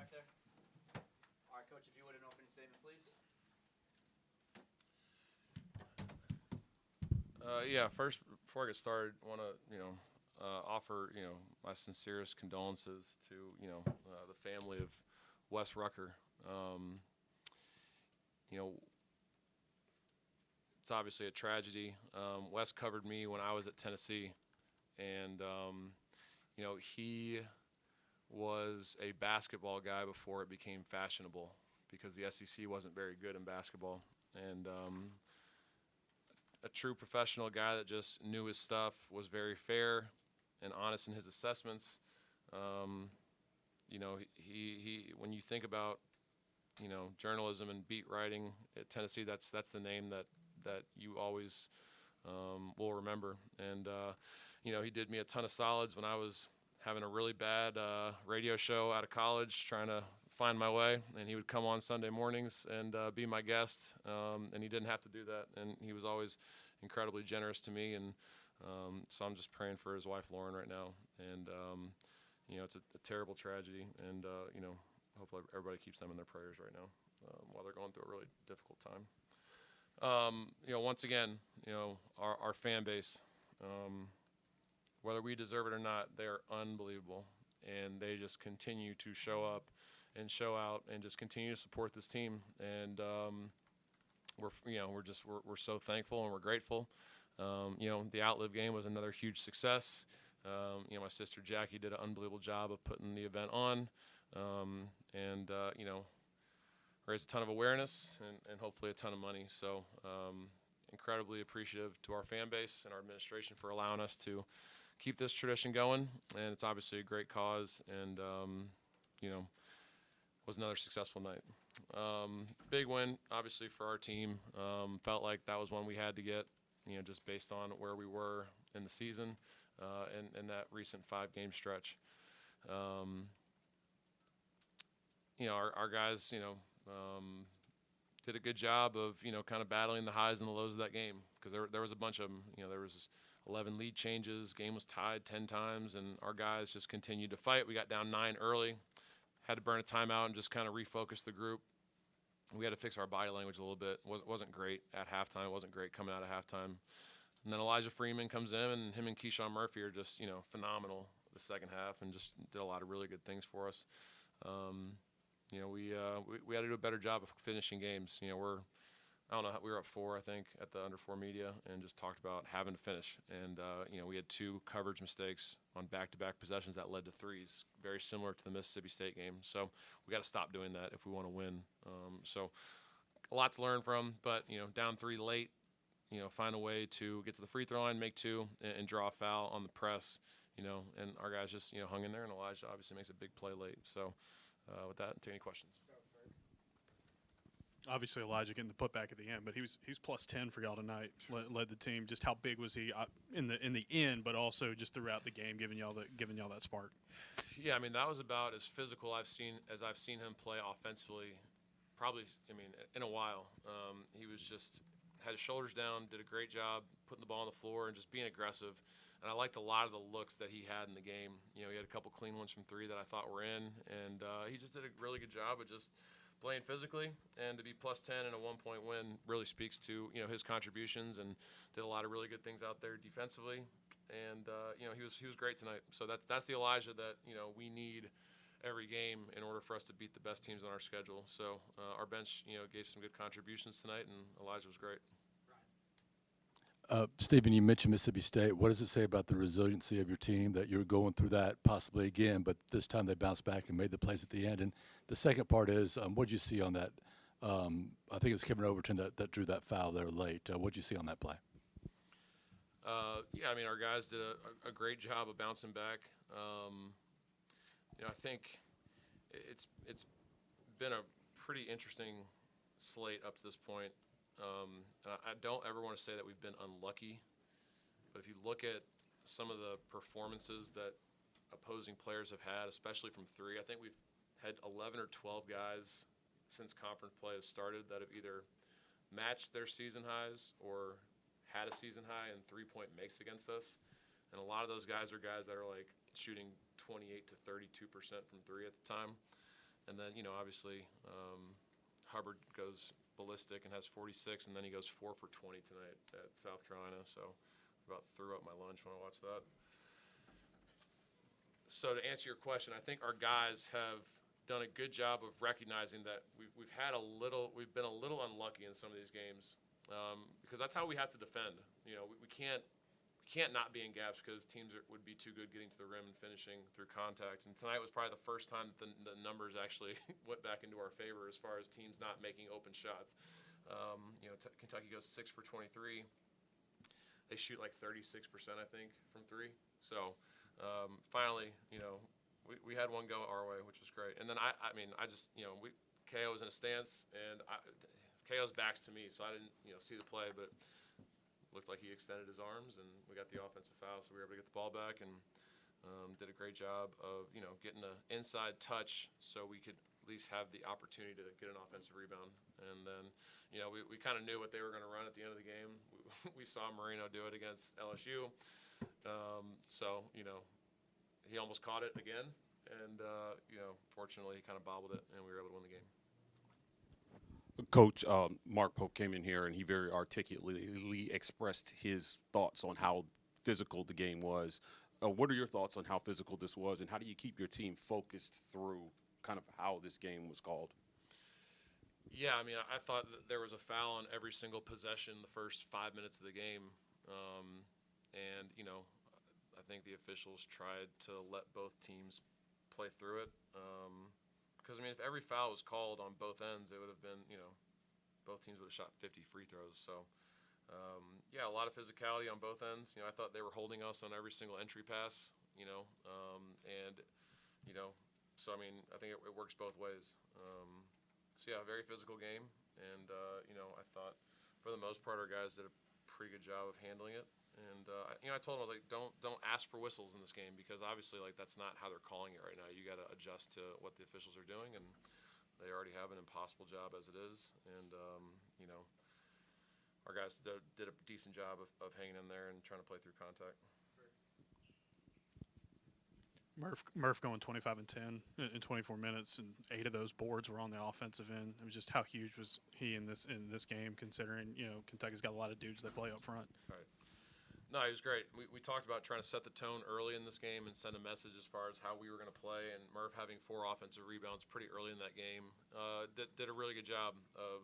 back there. All right, Coach, if you would, an opening statement, please. Yeah, first, before I get started, I want to, offer, my sincerest condolences to, the family of Wes Rucker. Um, you know, it's obviously a tragedy. Wes covered me when I was at Tennessee, and, he was a basketball guy before it became fashionable because the SEC wasn't very good in basketball. And a true professional guy that just knew his stuff, was very fair and honest in his assessments. Um, he when you think about journalism and beat writing at Tennessee, that's the name that you always will remember. And he did me a ton of solids when I was having a really bad radio show out of college, trying to find my way, and he would come on Sunday mornings and be my guest, and he didn't have to do that, and he was always incredibly generous to me, and so I'm just praying for his wife Lauren right now, and it's a terrible tragedy, and hopefully everybody keeps them in their prayers right now while they're going through a really difficult time. Once again, our fan base, whether we deserve it or not, they are unbelievable, and they just continue to show up and show out and just continue to support this team. And we're so thankful and we're grateful. The Outlive game was another huge success. My sister Jackie did an unbelievable job of putting the event on, and raised a ton of awareness and hopefully a ton of money. So incredibly appreciative to our fan base and our administration for allowing us to keep this tradition going. And it's obviously a great cause, and was another successful night. Big win, obviously, for our team. Felt like that was one we had to get, just based on where we were in the season and that recent 5-game stretch. Our guys, did a good job of, kind of battling the highs and the lows of that game, because there was a bunch of them. There was 11 lead changes, game was tied 10 times, and our guys just continued to fight. We got down 9 early, had to burn a timeout and just kind of refocus the group. We had to fix our body language a little bit. Wasn't great at halftime. Wasn't great coming out of halftime. And then Elijah Freeman comes in, and him and Keyshawn Murphy are just, phenomenal the second half, and just did a lot of really good things for us. We had to do a better job of finishing games. We were up 4, I think, at the under 4 media, and just talked about having to finish. And we had 2 coverage mistakes on back-to-back possessions that led to threes, very similar to the Mississippi State game. So we got to stop doing that if we want to win. So a lot to learn from, but down 3 late, find a way to get to the free throw line, make 2, and draw a foul on the press. And our guys just hung in there, and Elijah obviously makes a big play late. So with that, take any questions. Obviously, Elijah getting the putback at the end, but he was plus 10 for y'all tonight. Led the team. Just how big was he in the end, but also just throughout the game, giving y'all that spark? Yeah, that was about as physical I've seen him play offensively, probably. In a while. He was just had his shoulders down, did a great job putting the ball on the floor and just being aggressive. And I liked a lot of the looks that he had in the game. He had a couple clean ones from 3 that I thought were in, and he just did a really good job of just playing physically. And to be plus 10 in a 1-point win really speaks to his contributions, and did a lot of really good things out there defensively. And he was great tonight. So that's the Elijah that we need every game in order for us to beat the best teams on our schedule. So our bench gave some good contributions tonight, and Elijah was great. Stephen, you mentioned Mississippi State. What does it say about the resiliency of your team that you're going through that possibly again, but this time they bounced back and made the plays at the end? And the second part is, what did you see on that? I think it was Kevin Overton that drew that foul there late. What did you see on that play? Our guys did a great job of bouncing back. I think it's been a pretty interesting slate up to this point. I don't ever want to say that we've been unlucky, but if you look at some of the performances that opposing players have had, especially from 3, I think we've had 11 or 12 guys since conference play has started that have either matched their season highs or had a season high in 3-point makes against us. And a lot of those guys are guys that are like shooting 28 to 32% from 3 at the time. And then, obviously, Hubbard goes ballistic and has 46, and then he goes 4 for 20 tonight at South Carolina. So about threw up my lunch when I watched that. So to answer your question, I think our guys have done a good job of recognizing that we've been a little unlucky in some of these games, because that's how we have to defend. We can't not be in gaps because teams would be too good getting to the rim and finishing through contact. And tonight was probably the first time that the numbers actually went back into our favor as far as teams not making open shots. Kentucky goes 6 for 23. They shoot like 36%, I think, from three. So finally, we had one go our way, which was great. And then KO was in a stance, and KO's back's to me, so I didn't see the play, but looked like he extended his arms, and we got the offensive foul, so we were able to get the ball back, and did a great job of getting an inside touch so we could at least have the opportunity to get an offensive rebound. And then we kind of knew what they were going to run at the end of the game. We saw Marino do it against LSU, so he almost caught it again, and fortunately he kind of bobbled it, and we were able to win the game. Coach, Mark Pope came in here and he very articulately expressed his thoughts on how physical the game was. What are your thoughts on how physical this was, and how do you keep your team focused through kind of how this game was called? Yeah, I thought that there was a foul on every single possession the first 5 minutes of the game, and I think the officials tried to let both teams play through it. Because, if every foul was called on both ends, it would have been, both teams would have shot 50 free throws. So, a lot of physicality on both ends. I thought they were holding us on every single entry pass, so, I think it works both ways. A very physical game. And, I thought for the most part our guys did a pretty good job of handling it. And I told him, I was like, don't ask for whistles in this game, because obviously that's not how they're calling it right now. You got to adjust to what the officials are doing, and they already have an impossible job as it is. And our guys did a decent job of hanging in there and trying to play through contact. Murph going 25 and 10 in 24 minutes, and 8 of those boards were on the offensive end. It was just how huge was he in this game, considering Kentucky's got a lot of dudes that play up front. Right. No, he was great. We talked about trying to set the tone early in this game and send a message as far as how we were going to play. And Murph having 4 offensive rebounds pretty early in that game did a really good job of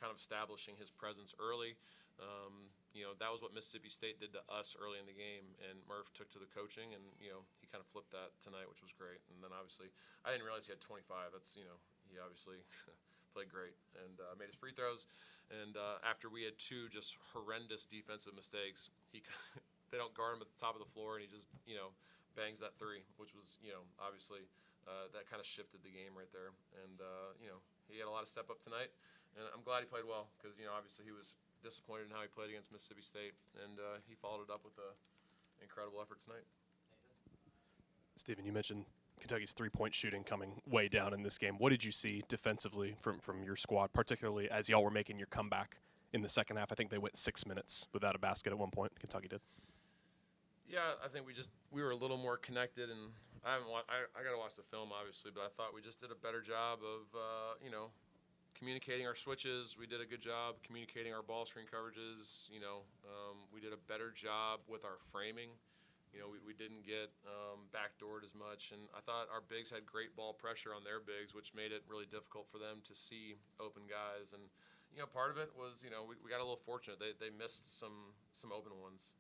kind of establishing his presence early. That was what Mississippi State did to us early in the game, and Murph took to the coaching, and he kind of flipped that tonight, which was great. And then obviously, I didn't realize he had 25. That's he obviously played great and made his free throws. And after we had 2 just horrendous defensive mistakes, they don't guard him at the top of the floor, and he just bangs that 3, which was obviously that kind of shifted the game right there. And he had a lot of step up tonight, and I'm glad he played well, because obviously he was disappointed in how he played against Mississippi State, and he followed it up with an incredible effort tonight. Stephen, you mentioned Kentucky's three-point shooting coming way down in this game. What did you see defensively from your squad, particularly as y'all were making your comeback in the second half? I think they went 6 minutes without a basket at one point. Kentucky did. Yeah, I think we were a little more connected, and I got to watch the film obviously, but I thought we just did a better job of communicating our switches. We did a good job communicating our ball screen coverages. We did a better job with our framing. We didn't get backdoored as much, and I thought our bigs had great ball pressure on their bigs, which made it really difficult for them to see open guys. And part of it was we got a little fortunate. They missed some open ones.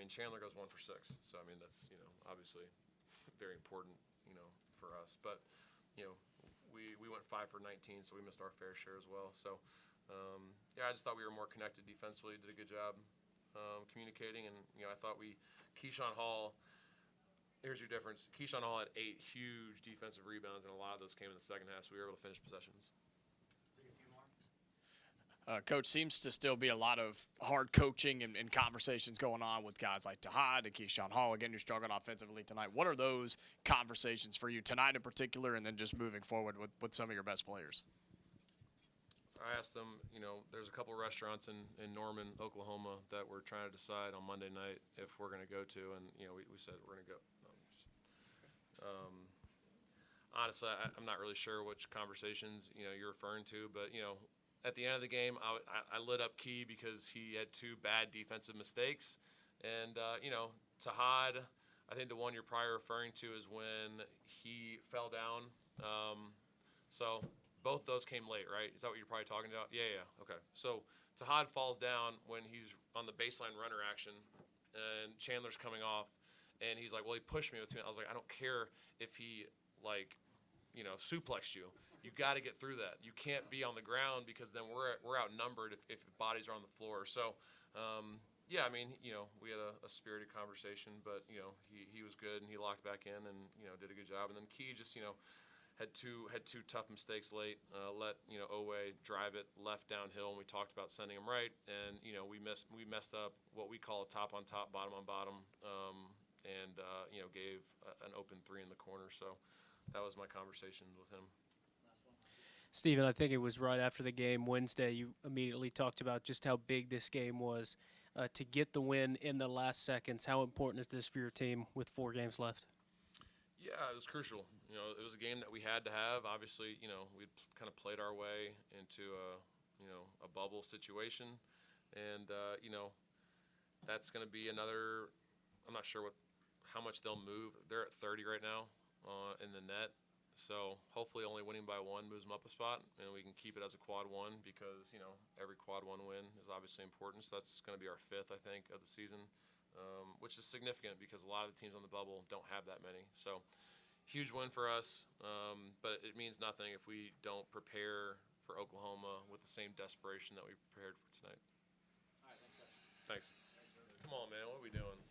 Chandler goes 1 for 6, so that's obviously very important for us. But we went 5 for 19, so we missed our fair share as well. So. I just thought we were more connected defensively. Did a good job communicating, and I thought Keyshawn Hall. Here's your difference. Keyshawn Hall had 8 huge defensive rebounds, and a lot of those came in the second half, so we were able to finish possessions. Coach, seems to still be a lot of hard coaching and conversations going on with guys like Tahad and Keyshawn Hall. Again, you're struggling offensively tonight. What are those conversations for you tonight in particular, and then just moving forward with some of your best players? I asked them, there's a couple restaurants in Norman, Oklahoma that we're trying to decide on Monday night if we're going to go to, and we said we're going to go. No, honestly, I'm not really sure which conversations you're referring to, but at the end of the game, I lit up Key because he had two bad defensive mistakes, and Tahad, I think the one you're probably referring to is when he fell down. So both those came late, right? Is that what you're probably talking about? Yeah. Okay. So Tahad falls down when he's on the baseline runner action, and Chandler's coming off, and he's like, well, he pushed me with 2 minutes. I was like, I don't care if he, suplexed you. You got to get through that. You can't be on the ground because then we're outnumbered if bodies are on the floor. So, yeah, I mean, we had a spirited conversation, but, he was good, and he locked back in and, did a good job. And then Key just, had two tough mistakes late. Let Owe drive it left downhill, and we talked about sending him right, and we messed up what we call a top on top, bottom on bottom, and gave an open three in the corner. So that was my conversation with him. Steven, I think it was right after the game Wednesday, you immediately talked about just how big this game was to get the win in the last seconds. How important is this for your team with 4 games left? Yeah, it was crucial. It was a game that we had to have. Obviously, we'd kind of played our way into a bubble situation, and that's going to be another. I'm not sure how much they'll move. They're at 30 right now in the net, so hopefully only winning by 1 moves them up a spot, and we can keep it as a quad 1 because every quad 1 win is obviously important. So that's going to be our 5th, I think, of the season. Which is significant because a lot of the teams on the bubble don't have that many. So, huge win for us, but it means nothing if we don't prepare for Oklahoma with the same desperation that we prepared for tonight. All right, thanks, guys. Thanks. Come on, man. What are we doing?